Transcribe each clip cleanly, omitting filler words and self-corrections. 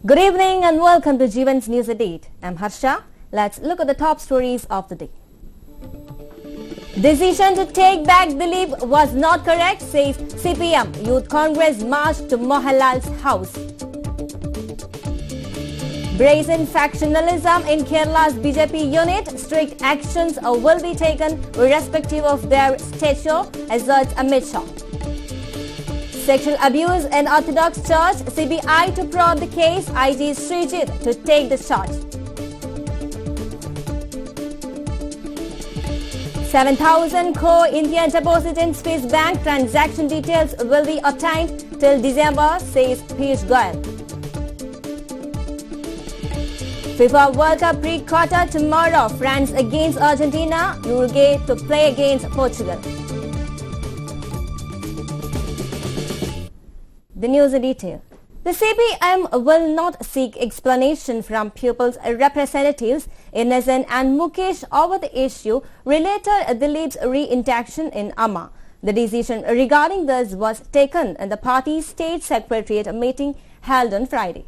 Good evening and welcome to Jeevan's News at 8. I'm Harsha. Let's look at the top stories of the day. Decision to take back the leave was not correct, says CPM. Youth Congress marched to Mohanlal's house. Brazen factionalism in Kerala's BJP unit. Strict actions will be taken irrespective of their stature, asserts Amit Shah. Sexual abuse in Orthodox Church. CBI to probe the case. IG Srijit to take the charge. 7,000 crore Indian deposit in Swiss bank. Transaction details will be obtained till December, says Piyush Goyal. FIFA World Cup pre-quarter tomorrow. France against Argentina. Uruguay to play against Portugal. The news in detail. The CPM will not seek explanation from pupils' representatives Innocent and Mukesh over the issue related to Dilip's re-induction in Amma. The decision regarding this was taken in the party's state secretariat meeting held on Friday.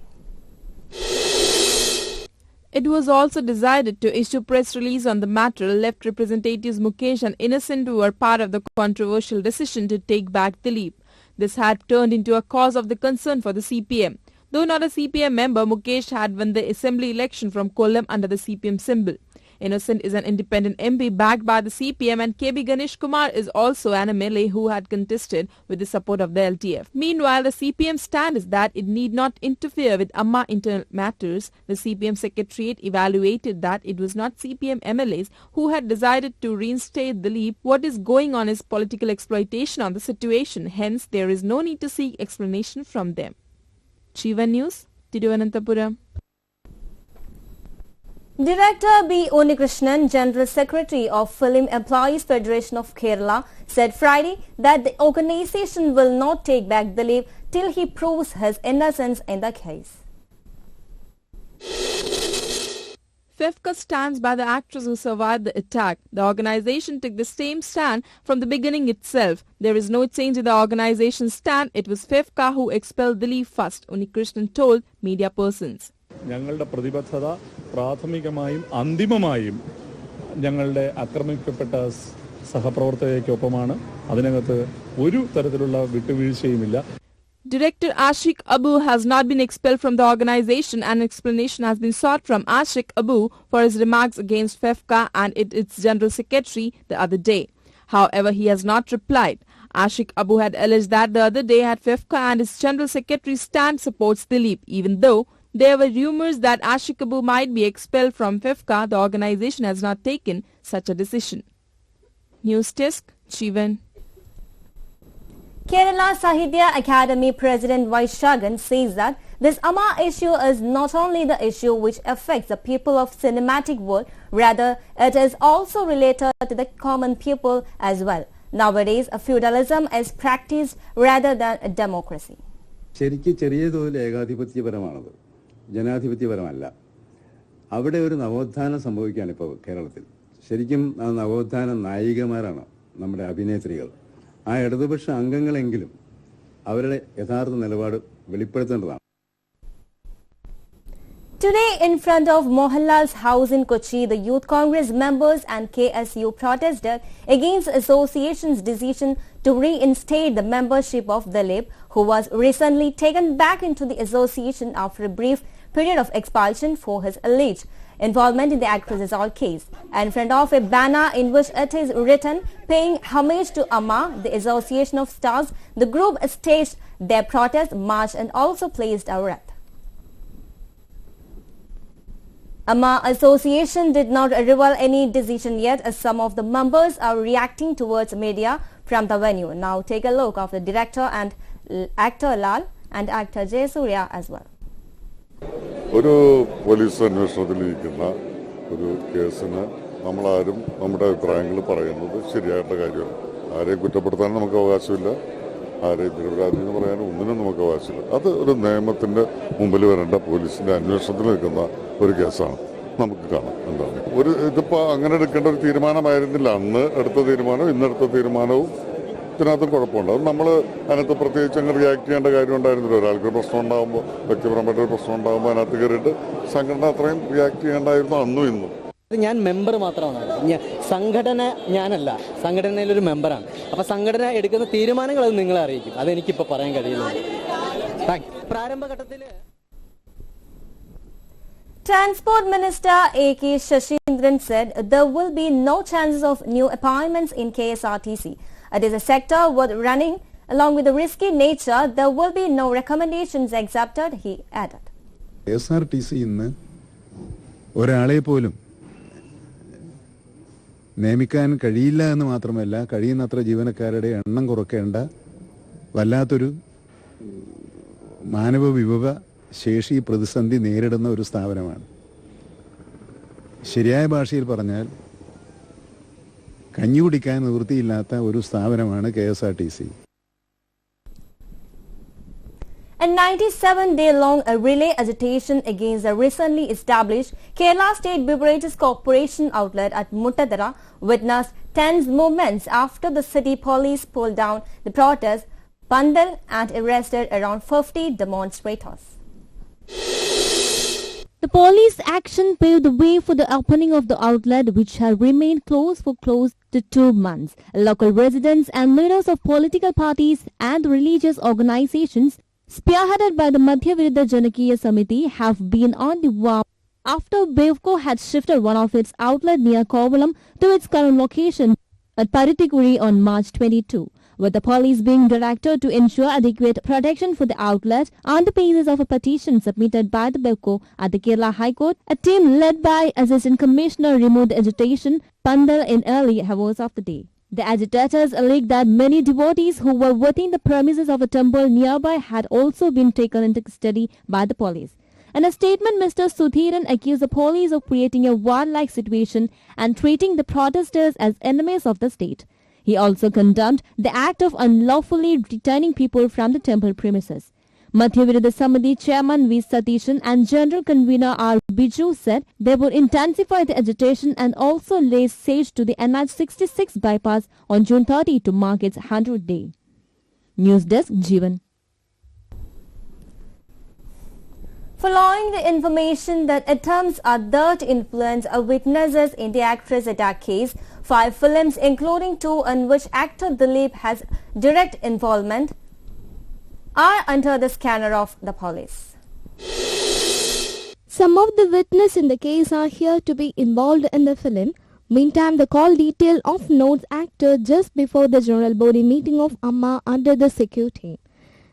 It was also decided to issue press release on the matter. Left representatives Mukesh and Innocent were part of the controversial decision to take back Dilip. This had turned into a cause of the concern for the CPM. Though not a CPM member, Mukesh had won the assembly election from Kollam under the CPM symbol. Innocent is an independent MP backed by the CPM, and KB Ganesh Kumar is also an MLA who had contested with the support of the LTF. Meanwhile, the CPM stand is that it need not interfere with Amma internal matters. The CPM secretariat evaluated that it was not CPM MLAs who had decided to reinstate Dilip. What is going on is political exploitation of the situation. Hence, there is no need to seek explanation from them. Jeevan News, Thiruvananthapuram. Director B. Unikrishnan, General Secretary of Film Employees Federation of Kerala, said Friday that the organization will not take back the leave till he proves his innocence in the case. FEFCA stands by the actress who survived the attack. The organization took the same stand from the beginning itself. There is no change in the organization's stand. It was FEFCA who expelled Dilip first, Unikrishnan told media persons. ഞങ്ങളുടെ പ്രതിബദ്ധത പ്രാഥമികമായും അന്തിമമായും ഞങ്ങളുടെ ആക്രമിക്കപ്പെട്ട സഹപ്രവർത്തകർക്കൊപ്പമാണ്. അതിനകത്ത് ഒരു തരത്തിലുള്ള വിട്ടുവീഴ്ചയുമില്ല. Director Ashik Abu has not been expelled from the organization. An explanation has been sought from Ashik Abu for his remarks against FEFCA and its general secretary the other day. However, he has not replied. Ashik Abu had alleged that the other day had FEFCA and its general secretary stand supports Dilip, even though there were rumors that Ashik Abu might be expelled from FEFCA. The organization has not taken such a decision. News Desk, Jeevan. Kerala Sahitya Academy President Vaishagan says that this Amma issue is not only the issue which affects the people of cinematic world, rather it is also related to the common people as well. Nowadays, feudalism is practiced rather than a democracy. ജനാധിപത്യപരമല്ല. അവിടെ ഒരു നവോത്ഥാനം സംഭവിക്കുകയാണ് ഇപ്പോൾ കേരളത്തിൽ. ശരിക്കും ആ നവോത്ഥാന നായികമാരാണ് നമ്മുടെ അഭിനേത്രികൾ. ആ ഇടതുപക്ഷ അംഗങ്ങളെങ്കിലും അവരുടെ യഥാർത്ഥ നിലപാട് വെളിപ്പെടുത്തേണ്ടതാണ്. Today, in front of Mohanlal's house in Kochi, the Youth Congress members and KSU protested against the association's decision to reinstate the membership of Dilip, who was recently taken back into the association after a brief period of expulsion for his alleged involvement in the actress assault case. In front of a banner in which it is written, paying homage to Amma, the Association of Stars, the group staged their protest march and also placed a wreath. Amma Association did not reveal any decision yet, as some of the members are reacting towards media from the venue. Now take a look of the director and actor Lal and actor Surya as well. ഒരു police അന്വേഷണത്തിലിരിക്കുന്ന ഒരു കേസിന് നമ്മളാരും നമ്മുടെ അഭിപ്രായങ്ങൾ പറയുന്നത് ശരിയായിട്ടുള്ള കാര്യമാണ്. ആരെയും കുറ്റപ്പെടുത്താൻ നമുക്ക് അവകാശമില്ല, ആരെയും നിരപരാധി എന്ന് പറയാനും ഒന്നിനും നമുക്ക് അവകാശമില്ല. അത് ഒരു നിയമത്തിന്റെ മുമ്പിൽ വരേണ്ട പോലീസിന്റെ അന്വേഷണത്തിൽ നിൽക്കുന്ന ഒരു കേസാണ്. നമുക്ക് കാണാം എന്താണ് ഇതിപ്പോൾ അങ്ങനെ എടുക്കേണ്ട ഒരു തീരുമാനമായിരുന്നില്ല. അന്ന് എടുത്ത തീരുമാനവും ഇന്നെടുത്ത തീരുമാനവും ഇതിനകത്ത് കുഴപ്പമുണ്ട്. അത് നമ്മൾ അതിനകത്ത് പ്രത്യേകിച്ച് അങ്ങ് റിയാക്ട് ചെയ്യേണ്ട കാര്യം ഉണ്ടായിരുന്നില്ല. ഒരാൾക്ക് പ്രശ്നം ഉണ്ടാകുമ്പോൾ, വ്യക്തിപരമായിട്ടൊരു പ്രശ്നം ഉണ്ടാകുമ്പോൾ അതിനകത്ത് കയറിയിട്ട് സംഘടന അത്രയും റിയാക്ട് ചെയ്യേണ്ടായിരുന്നു അന്നും ഇന്നും. ഞാൻ മെമ്പർ മാത്രമാണ്, സംഘടന ഞാനല്ല, സംഘടനയിലൊരു മെമ്പറാണ്. അപ്പോൾ സംഘടന എടുക്കുന്ന തീരുമാനങ്ങൾ അത് നിങ്ങളെ അറിയിക്കും. അതെനിക്കിപ്പോൾ പറയാൻ കഴിയില്ല. പ്രാരംഭഘട്ടത്തിൽ Transport Minister A.K. Shashindran said there will be no chances of new appointments in KSRTC. It is a sector worth running. Along with the risky nature, there will be no recommendations accepted, he added. KSRTC ഇന്ന് ഒരാളെ പോലും നിയമിക്കാൻ കഴിയില്ല എന്ന് മാത്രമല്ല, കഴിയുന്നത്ര ജീവനക്കാരുടെ എണ്ണം കുറയ്ക്കേണ്ട വല്ലാത്തൊരു മാനവ വിഭവ ശേഷി പ്രതിസന്ധി നേരിടുന്ന ഒരു സ്ഥാപനമാണ്. ശരിയായ ഭാഷയിൽ പറഞ്ഞാൽ കഞ്ഞി കുടിക്കാൻ നിവൃത്തിയില്ലാത്ത ഒരു സ്ഥാപനമാണ് KSRTC. A 97-day-long relay agitation against the recently established Kerala State Beverages Corporation outlet at Muttadara witnessed tense movements after the city police pulled down the protest pandal and arrested around 50 demonstrators. The police action paved the way for the opening of the outlet, which had remained closed for close to 2 months. Local residents and leaders of political parties and religious organizations, spearheaded by the Madhya Viruddha Janakiya Samiti, have been on the warp after Bevco had shifted one of its outlets near Kovalam to its current location at Parittikuri on March 22. With the police being directed to ensure adequate protection for the outlet on the basis of a petition submitted by the Bevco at the Kerala High Court, a team led by Assistant Commissioner removed agitation pandal in early hours of the day. The agitators alleged that many devotees who were within the premises of a temple nearby had also been taken into custody by the police. In a statement, Mr. Sudhiran accused the police of creating a war-like situation and treating the protesters as enemies of the state. He also condemned the act of unlawfully returning people from the temple premises. Madhya Viruddha Samiti Chairman V. Satishan and General Convener R. Biju said they would intensify the agitation and also lay siege to the NH 66 bypass on June 30 to mark its 100th day. News Desk, Jeevan. Following the information that attempts are there to influence witnesses in the actress attack case, 5 films, including 2 in which actor Dilip has direct involvement, are under the scanner of the police. Some of the witnesses in the case are here to be involved in the film. Meantime, the call detail of Node's actor just before the general body meeting of Amma under the security.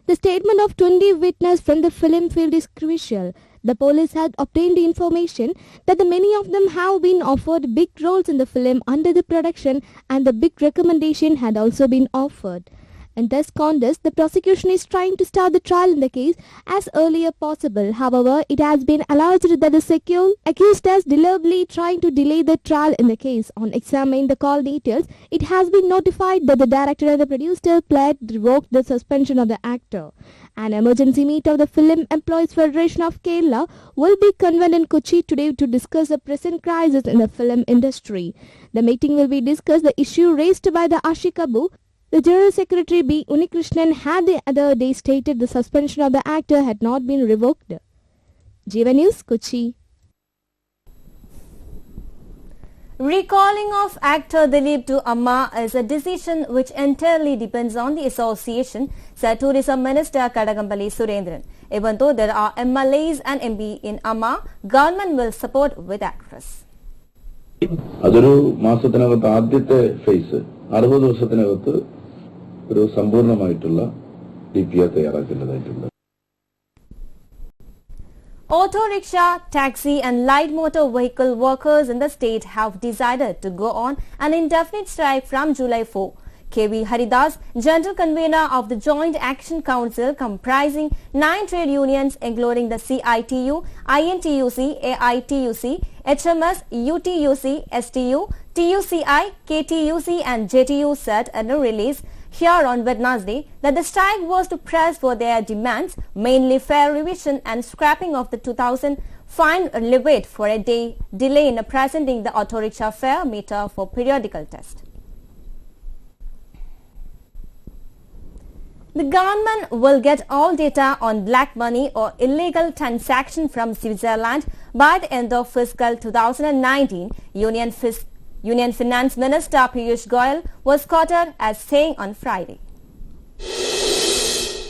The statement of 20 witnesses from the film field is crucial. The police had obtained information that many of them have been offered big roles in the film under the production, and the big recommendation had also been offered. In this context, the prosecution is trying to start the trial in the case as early as possible. However, it has been alleged that the accused has deliberately trying to delay the trial in the case. On examining the call details, it has been notified that the director and the producer pled revoked the suspension of the actor. An emergency meet of the Film Employees Federation of Kerala will be convened in Kochi today to discuss the present crisis in the film industry. The meeting will be discussed the issue raised by the Ashikabu. The General Secretary B. Unikrishnan had the other day stated the suspension of the actor had not been revoked. Jeevan News, Kochi. Recalling of actor Dilip to Amma is a decision which entirely depends on the association, said Tourism Minister Kadagampalli Surendran. Even though there are MLAs and MP in Amma, government will support with actress. അതൊരു മാസത്തിനകത്ത് ആദ്യത്തെ face 60 ദിവസത്തിനകത്ത് ഒരു സമ്പൂർണ്ണമായിട്ടുള്ള DPR തയ്യാറാക്കേണ്ടതായിട്ടുണ്ട്. Auto rickshaw, taxi and light motor vehicle workers in the state have decided to go on an indefinite strike from July 4. K.V. Haridas, General Convener of the Joint Action Council comprising 9 trade unions including the CITU, INTUC, AITUC, HMS, UTUC, STU, TUCI, KTUC and JTU said in a release here on Wednesday that the strike was to press for their demands, mainly fare revision and scrapping of the 2,000 fine levy for a day delay in presenting the auto rickshaw fare meter for periodical test. The government will get all data on black money or illegal transaction from Switzerland by the end of fiscal 2019, Union Finance Minister Piyush Goyal was quoted as saying on Friday.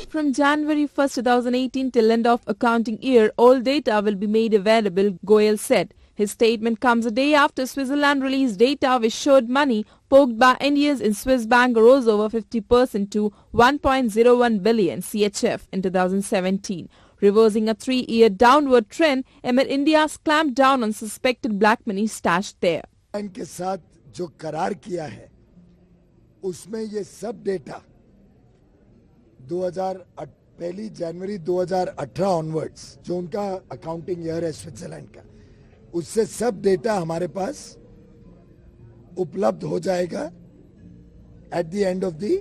From January 1st, 2018 till end of accounting year, all data will be made available, Goyal said. His statement comes a day after Switzerland released data which showed money poked by Indians in Swiss bank rose over 50% to 1.01 billion CHF in 2017, reversing a 3-year downward trend amid India's clampdown on suspected black money stashed there. के साथ जो करार किया है उसमें ये सब data 1 जनवरी 2018 onwards जो उनका अकाउंटिंग ईयर है स्विट्जरलैंड का, उससे सब डेटा हमारे पास उपलब्ध हो जाएगा at the end of the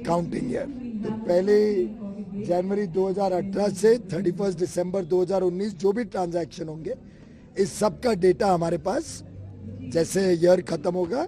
accounting year. तो 1 जनवरी 2018 से 31 दिसंबर 2019 जो भी ट्रांजैक्शन होंगे इस सब का डेटा हमारे पास जैसे ईयर खत्म होगा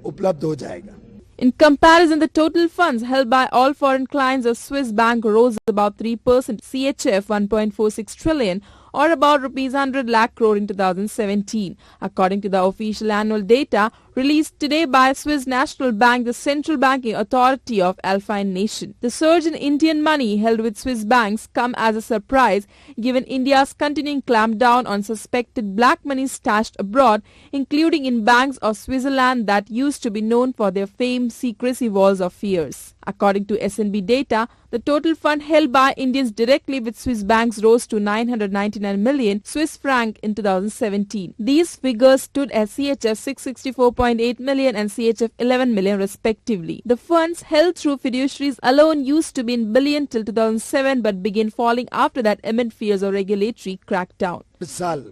उपलब्ध हो जाएगा। In comparison, the total funds held by all foreign clients of Swiss bank rose about 3%, CHF 1.46 trillion, or about rupees 100 lakh crore in 2017, according to the official annual data released today by Swiss National Bank, the central banking authority of Alpine nation. The surge in Indian money held with Swiss banks come as a surprise given India's continuing clampdown on suspected black money stashed abroad, including in banks of Switzerland that used to be known for their famed secrecy walls of fears. According to SNB data, the total fund held by Indians directly with Swiss banks rose to 999 million Swiss franc in 2017. These figures stood at CHF 664.8 million and CHF 11 million respectively. The funds held through fiduciaries alone used to be in billion till 2007 but began falling after that amid fears of regulatory crackdown. साल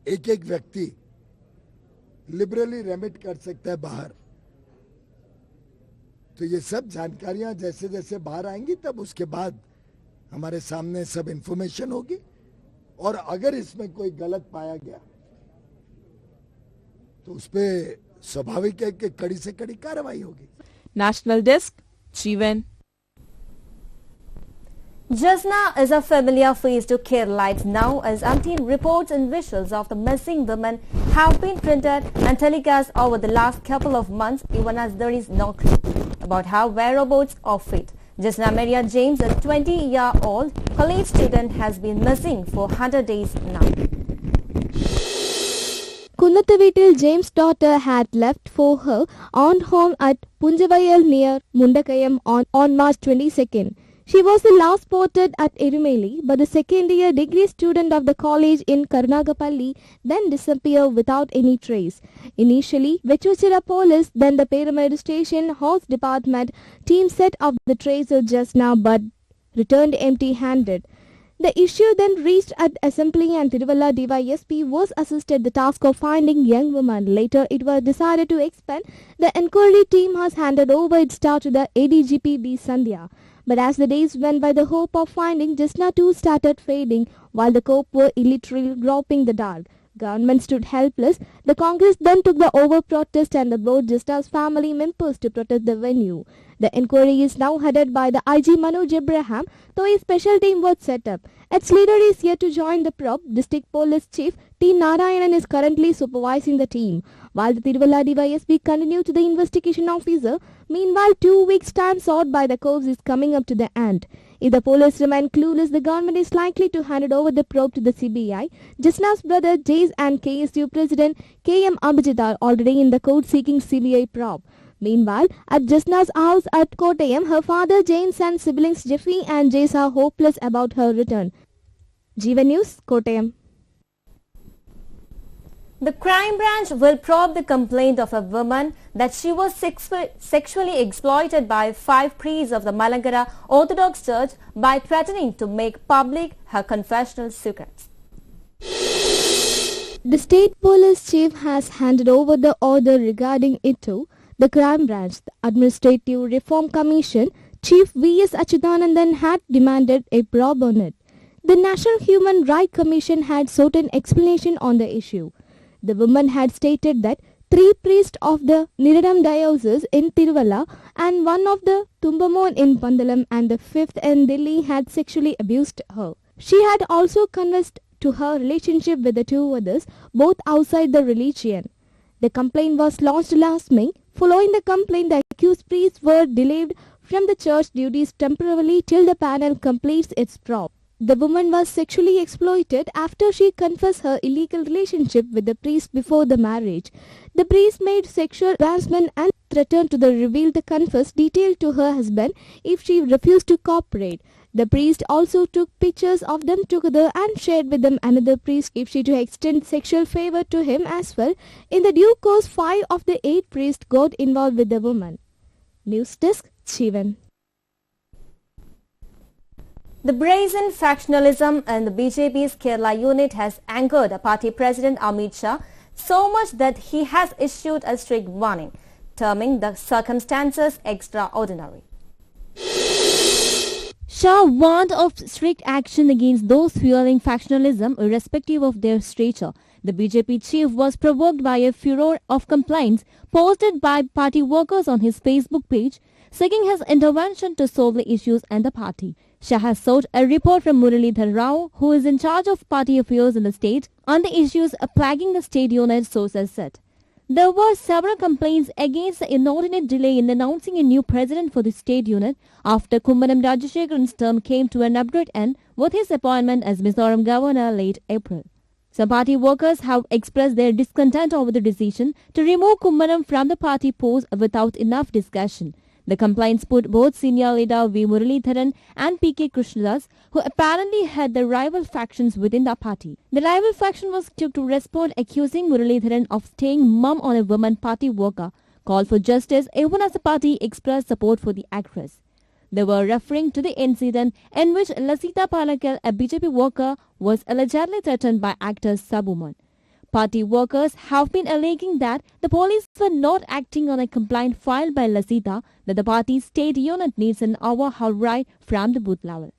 एक व्यक्ति liberally remit कर सकता है बाहर, तो ये सब जानकारियां जैसे जैसे बाहर आएंगी तब उसके बाद हमारे सामने सब इंफॉर्मेशन होगी, और अगर इसमें कोई गलत पाया गया तो उस पे स्वाभाविक है कि कड़ी से कड़ी कार्रवाई होगी। National Desk, Jeevan. Jasna is a familiar face to Keralites now, as umpteen reports and visuals of the missing women have been printed and telecast over the last couple of months, even as there is no clue about her whereabouts or fate. Jasna Maria James, a 20-year-old college student, has been missing for 100 days now. Kunnathaveetil James' daughter had left for her aunt home at Punjavayal near Mundakayam on March 22nd. She was the last spotted at Erumeli, but the second-year degree student of the college in Karnagapalli then disappeared without any trace. Initially, Vechuchira police, then the Pyramid Station Horse Department team set up the tracer just now but returned empty-handed. The issue then reached at Assembly and Tiruvalla DYSP was assisted the task of finding young woman. Later, it was decided to expand. The inquiry team has handed over its task to the ADGP B. Sandhya. But as the days went by, the hope of finding Jasna too started fading, while the cops were illiterally groping the dark. Government stood helpless. The Congress then took the over protest and brought Jasna's family members to protest the venue. The inquiry is now headed by the IG Manoj Abraham, though a special team was set up. Its leader is yet to join the probe. District Police Chief T. Narayanan is currently supervising the team, while the Tiruvalla DYSP continues to the investigation officer. Meanwhile, 2 weeks' time sought by the cops is coming up to the end. If the police remain clueless, the government is likely to hand over the probe to the CBI. Jasna's brother Jays and KSU President K.M. Abhijit are already in the court seeking CBI probe. Meanwhile, at Jasna's house at Kottayam, her father James and siblings Jeffrey and Jays are hopeless about her return. Jeevan News, Kottayam. The crime branch will probe the complaint of a woman that she was sexually exploited by 5 priests of the Malankara Orthodox Church by threatening to make public her confessional secrets. The state police chief has handed over the order regarding it to the crime branch. The Administrative Reform Commission Chief V.S. Achyutanandan had demanded a probe on it. The National Human Rights Commission had sought an explanation on the issue. The woman had stated that 3 priests of the Niradam diocese in Tiruvalla and one of the Tumbamon in Pandalam and the 5th in Delhi had sexually abused her. She had also confessed to her relationship with the 2 others, both outside the religion. The complaint was lodged last May. Following the complaint, the accused priests were delayed from the church duties temporarily till the panel completes its probe. The woman was sexually exploited after she confessed her illegal relationship with the priest before the marriage. The priest made sexual harassment and threatened to reveal the confessed detail to her husband if she refused to cooperate. The priest also took pictures of them together and shared with them another priest if she to extend sexual favor to him as well. In the due course, 5 of the 8 priests got involved with the woman. News Desk, Jeevan. The brazen factionalism in the BJP's Kerala unit has angered party president Amit Shah so much that he has issued a strict warning, terming the circumstances extraordinary. Shah warned of strict action against those fueling factionalism irrespective of their stature. The BJP chief was provoked by a furor of complaints posted by party workers on his Facebook page, seeking his intervention to solve the issues in the party. Shah has sought a report from Muralidhar Rao, who is in charge of party affairs in the state, on the issues plaguing the state unit, sources said. There were several complaints against the inordinate delay in announcing a new president for the state unit after Kummanam Rajashekharan's term came to an abrupt end with his appointment as Mizoram governor late April. Some party workers have expressed their discontent over the decision to remove Kummanam from the party post without enough discussion. The complaints put both senior leader V. Muralidharan and P.K. Krishnadas, who apparently had the rival factions within the party. The rival faction was quick to respond, accusing Muralidharan of staying mum on a woman party worker, called for justice even as the party expressed support for the actress. They were referring to the incident in which Lasita Palakal, a BJP worker, was allegedly threatened by actor Sabuman. Party workers have been alleging that the police were not acting on a complaint filed by Lasita that the party's state unit needs an overhaul right from the booth level.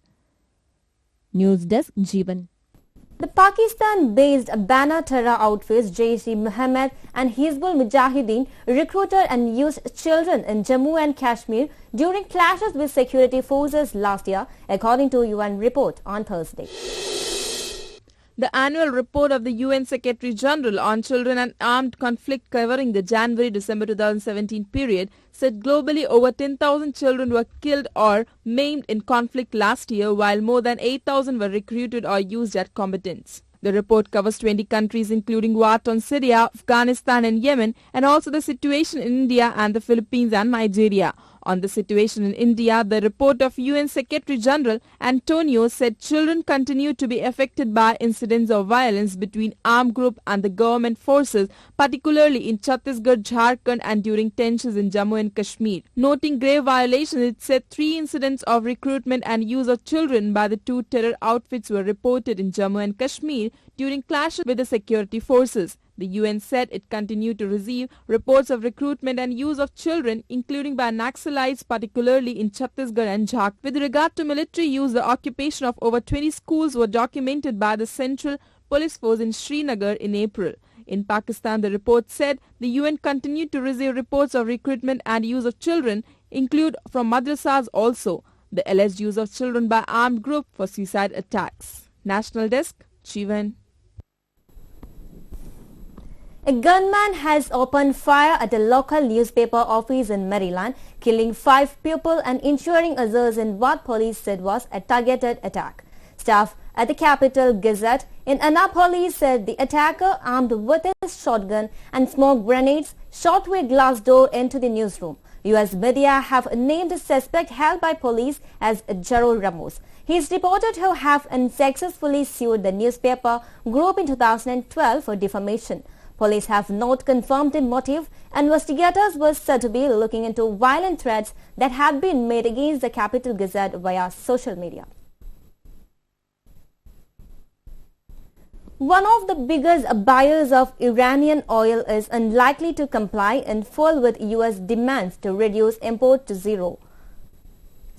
News Desk, Jeevan. The Pakistan-based banner terror outfits Jaish-e-Mohammed and Hizbul Mujahideen recruited and used children in Jammu and Kashmir during clashes with security forces last year, according to a UN report on Thursday. The annual report of the UN Secretary General on Children and Armed Conflict covering the January-December 2017 period said globally over 10,000 children were killed or maimed in conflict last year, while more than 8,000 were recruited or used as combatants. The report covers 20 countries including war-torn Syria, Afghanistan and Yemen, and also the situation in India and the Philippines and Nigeria. On the situation in India, the report of UN Secretary General Antonio said children continue to be affected by incidents of violence between armed groups and the government forces, particularly in Chhattisgarh, Jharkhand and during tensions in Jammu and Kashmir. Noting grave violations, it said 3 incidents of recruitment and use of children by the 2 terror outfits were reported in Jammu and Kashmir during clashes with the security forces. The UN said it continued to receive reports of recruitment and use of children, including by Naxalites, particularly in Chhattisgarh and Jharkhand. With regard to military use, the occupation of over 20 schools were documented by the Central Police Force in Srinagar in April. In Pakistan, the report said the UN continued to receive reports of recruitment and use of children, include from madrasas also. The alleged use of children by armed group for suicide attacks. National Desk, Jeevan. A gunman has opened fire at a local newspaper office in Maryland, killing 5 people and injuring others in what police said was a targeted attack. Staff at the Capital Gazette in Annapolis said the attacker, armed with a shotgun and smoke grenades, shot through a glass door into the newsroom. U.S. media have named the suspect held by police as Jero Ramos. He is reported to have unsuccessfully sued the newspaper group in 2012 for defamation. Police have not confirmed the motive. Investigators were said to be looking into violent threats that had been made against the Capital Gazette via social media. One of the biggest buyers of Iranian oil is unlikely to comply in full with U.S. demands to reduce import to zero.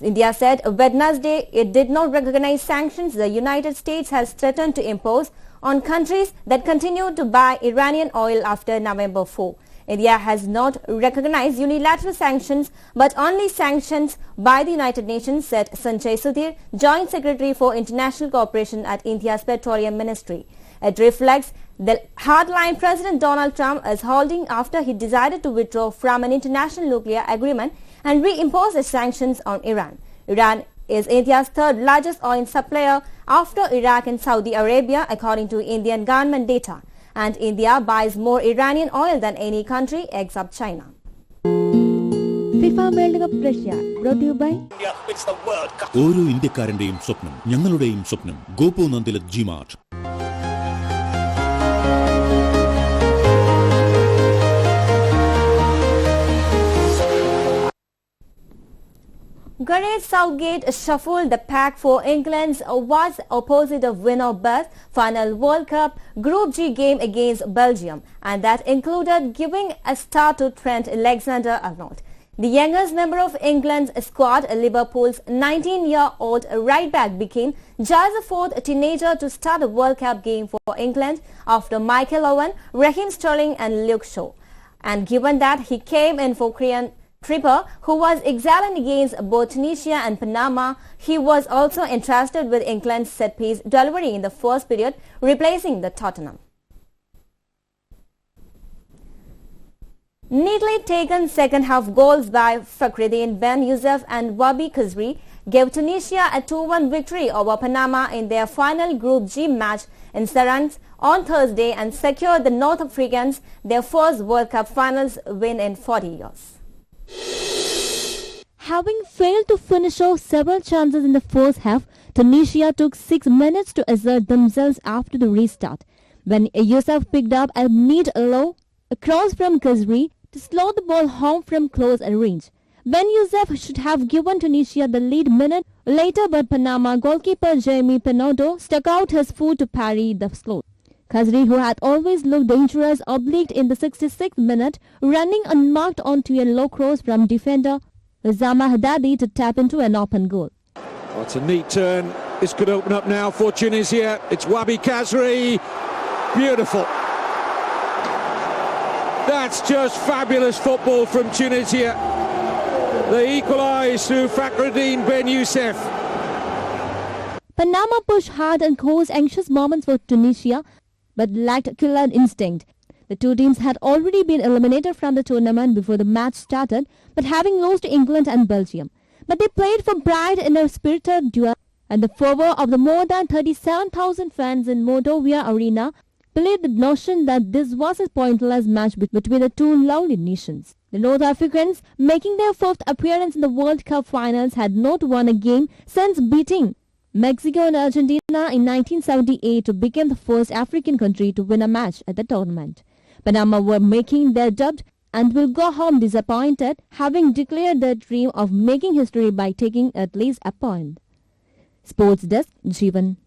India said Wednesday it did not recognize sanctions the United States has threatened to impose on countries that continue to buy Iranian oil after November 4. India has not recognized unilateral sanctions but only sanctions by the United Nations, said Sanjay Sudhir, Joint Secretary for International Cooperation at India's Petroleum Ministry. It reflects the hardline President Donald Trump is holding after he decided to withdraw from an international nuclear agreement and reimpose the sanctions on Iran. Iran is India's third largest oil supplier after Iraq and Saudi Arabia, according to Indian government data. And India buys more Iranian oil than any country except China. FIFA World Cup Russia, brought to you by ഓരോ ഇന്ത്യക്കാരന്റെയും സ്വപ്നം, ഞങ്ങളുടെയും സ്വപ്നം. Gopu Nandilath G-Mart. Gareth Southgate shuffled the pack for England's was opposite of win or bust final World Cup Group G game against Belgium, and that included giving a start to Trent AlexanderArnold. The youngest member of England's squad, Liverpool's 19-year-old right-back, became just the fourth teenager to start a World Cup game for England after Michael Owen, Raheem Sterling and Luke Shaw. And given that he came in for Korean Tripper, who was excelling against both Tunisia and Panama, he was also entrusted with England's set-piece delivery in the first period, replacing the Tottenham. Neatly taken second-half goals by Fakhreddin Ben Youssef and Wabi Khazri gave Tunisia a 2-1 victory over Panama in their final Group G match in Saran on Thursday and secured the North Africans their first World Cup finals win in 40 years. Having failed to finish off several chances in the first half, Tunisia took 6 minutes to assert themselves after the restart, when Youssef picked up a neat low cross from Khazri to slot the ball home from close range. Ben Youssef should have given Tunisia the lead minute later, but Panama goalkeeper Jaime Pinodo stuck out his foot to parry the slot. Khazri, who had always looked dangerous, obliqued in the 66th minute, running unmarked onto a low cross from defender Zama Haddadi to tap into an open goal. It's a neat turn. This could open up now for Tunisia. It's Wabi Khazri. Beautiful. That's just fabulous football from Tunisia. They equalise through Fakhreddin Ben Youssef. Panama pushed hard and caused anxious moments for Tunisia, but lacked killer instinct. The two teams had already been eliminated from the tournament before the match started, but having lost to England and Belgium. But they played for pride in a spirited duel, and the fervour of the more than 37,000 fans in Mordovia Arena believed the notion that this was a pointless match between the two lovely nations. The North Africans, making their fourth appearance in the World Cup finals, had not won a game since beating Mexico and Argentina in 1978 to become the first African country to win a match at the tournament. Panama were making their debut and will go home disappointed, having declared their dream of making history by taking at least a point. Sports Desk, Jeevan.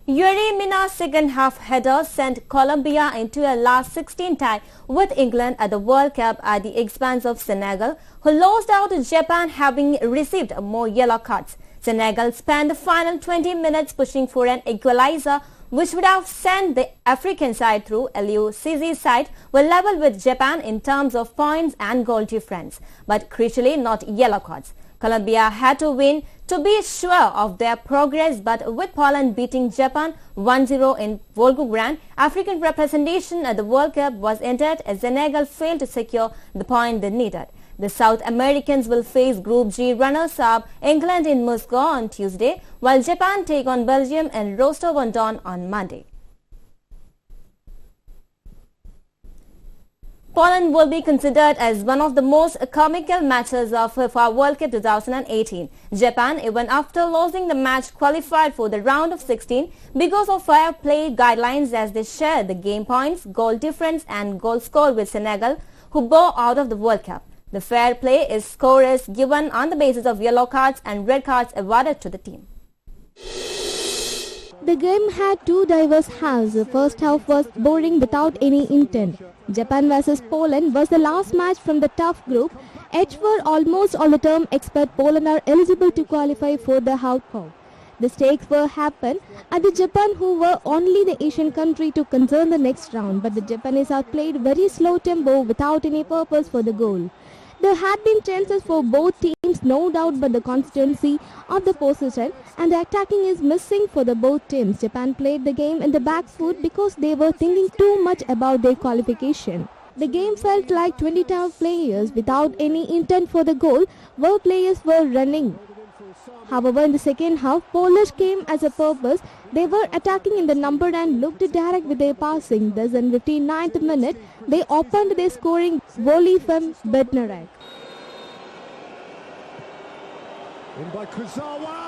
Yuri Mina's second-half header sent Colombia into a last 16 tie with England at the World Cup at the expense of Senegal, who lost out to Japan, having received more yellow cards. Senegal spent the final 20 minutes pushing for an equalizer, which would have sent the African side through. Aliou Ciss's side were level with Japan in terms of points and goal difference, but crucially not yellow cards. Colombia had to win to be sure of their progress, but with Poland beating Japan 1-0 in Volgograd, African representation at the World Cup was ended as Senegal failed to secure the point they needed. The South Americans will face Group G runners-up England in Moscow on Tuesday, while Japan take on Belgium and Rostov-on-Don on Monday. Poland will be considered as one of the most comical matches of FIFA World Cup 2018. Japan, even after losing the match, qualified for the round of 16 because of fair play guidelines, as they share the game points, goal difference and goal score with Senegal, who bow out of the World Cup. The fair play is scores given on the basis of yellow cards and red cards awarded to the team. The game had two diverse halves. The first half was boring without any intent. Japan vs Poland was the last match from the tough group. Edge were almost all the term expert Poland are eligible to qualify for the knockout. The stakes were happened at the Japan, who were only the Asian country to concern the next round, but the Japanese outplayed very slow tempo without any purpose for the goal. There had been chances for both teams, no doubt, but the consistency of the possession and the attacking is missing for the both teams. Japan played the game in the back foot because they were thinking too much about their qualification. The game felt like 22 players without any intent for the goal, where players were running. However, in the second half, Polish came as a purpose. They were attacking in the number and looked direct with their passing. Thus, in 59th minute, they opened their scoring volley from Bednarek. In by Kurzawa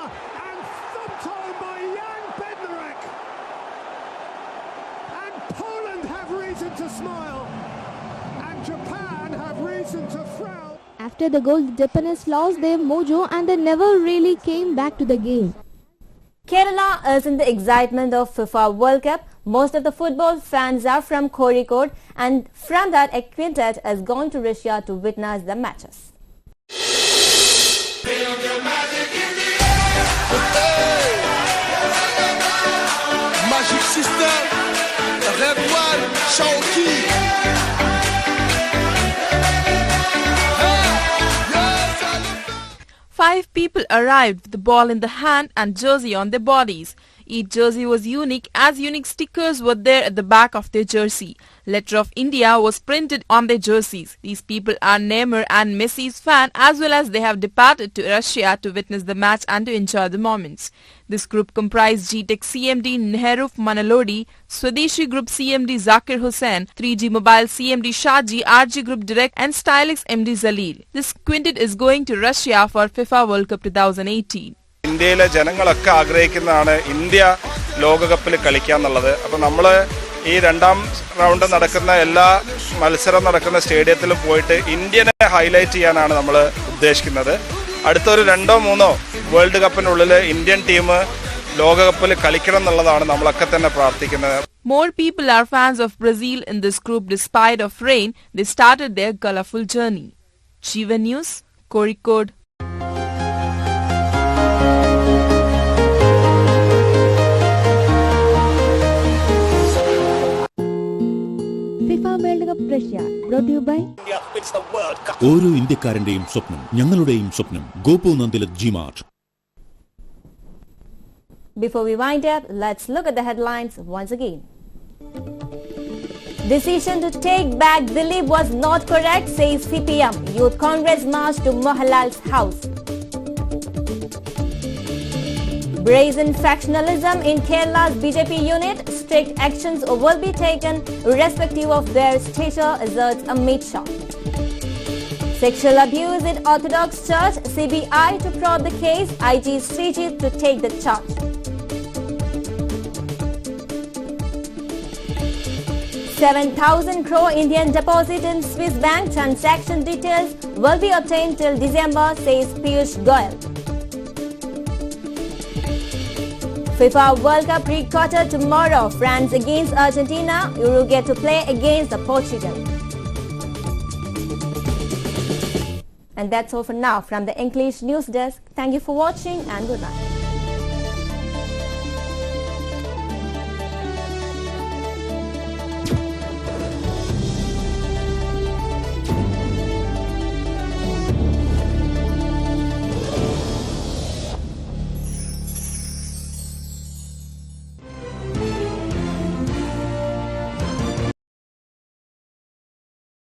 and thumped home by Jan Bednarek. And Poland have reason to smile. And Japan have reason to frown. After the goal, the Japanese lost their mojo and they never really came back to the game. Kerala is in the excitement of FIFA World Cup. Most of the football fans are from Kozhikode, and from that a quintet is going to Russia to witness the matches. Magic System, Red One, Shaoki. 5 people arrived with the ball in the hand and jersey on their bodies. Each jersey was unique, as unique stickers were there at the back of their jersey. Letter of India was printed on their jerseys. These people are Neymar and Messi's fan, as well as they have departed to Russia to witness the match and to enjoy the moments. This group comprised GTech CMD Nehruf Manalodi, Swadeshi Group CMD Zakir Hussain, 3G Mobile CMD Shaji, RG Group Direct and Stylix MD Zalil. This quintet is going to Russia for FIFA World Cup 2018. ഇന്ത്യയിലെ ജനങ്ങളൊക്കെ ആഗ്രഹിക്കുന്നതാണ് India ലോകകപ്പിൽ കളിക്കുക എന്നുള്ളത്. അപ്പോൾ നമ്മൾ ഈ രണ്ടാം round നടക്കുന്ന എല്ലാ മത്സരം നടക്കുന്ന സ്റ്റേഡിയത്തിലും പോയിട്ട് ഇന്ത്യനെ ഹൈലൈറ്റ് ചെയ്യാനാണ് നമ്മൾ ഉദ്ദേശിക്കുന്നത്. അടുത്തൊരു 2-3 വേൾഡ് കപ്പിനുള്ളിൽ ഇന്ത്യൻ ടീം ലോകകപ്പിൽ കളിക്കണം എന്നുള്ളതാണ് നമ്മളൊക്കെ തന്നെ പ്രാർത്ഥിക്കുന്നത്. More people are fans of Brazil in this group despite of rain. They started their colorful journey. Jeevan News, Kozhikode. FIFA World Cup Russia, brought to you by ഓരോ ഇന്ത്യക്കാരന്റെയും സ്വപ്നം, ഞങ്ങളുടെയും സ്വപ്നം. Gopu Nandilath G-Mart. Before we wind up, let's look at the headlines once again. Decision to take back Dilip was not correct, says CPM. Youth Congress marched to Mohanlal's house. Brazen factionalism in Kerala's BJP unit. Strict actions will be taken irrespective of their stature, asserts Amit Shah. Sexual abuse in Orthodox Church. CBI to probe the case. IG Srijit to take the charge. $7,000 crore Indian deposit in Swiss bank. Transaction details will be obtained till December, says Piyush Goyal. FIFA World Cup pre-quarter tomorrow. France against Argentina. Uruguay to play against Portugal. And that's all for now from the English News Desk. Thank you for watching and good night.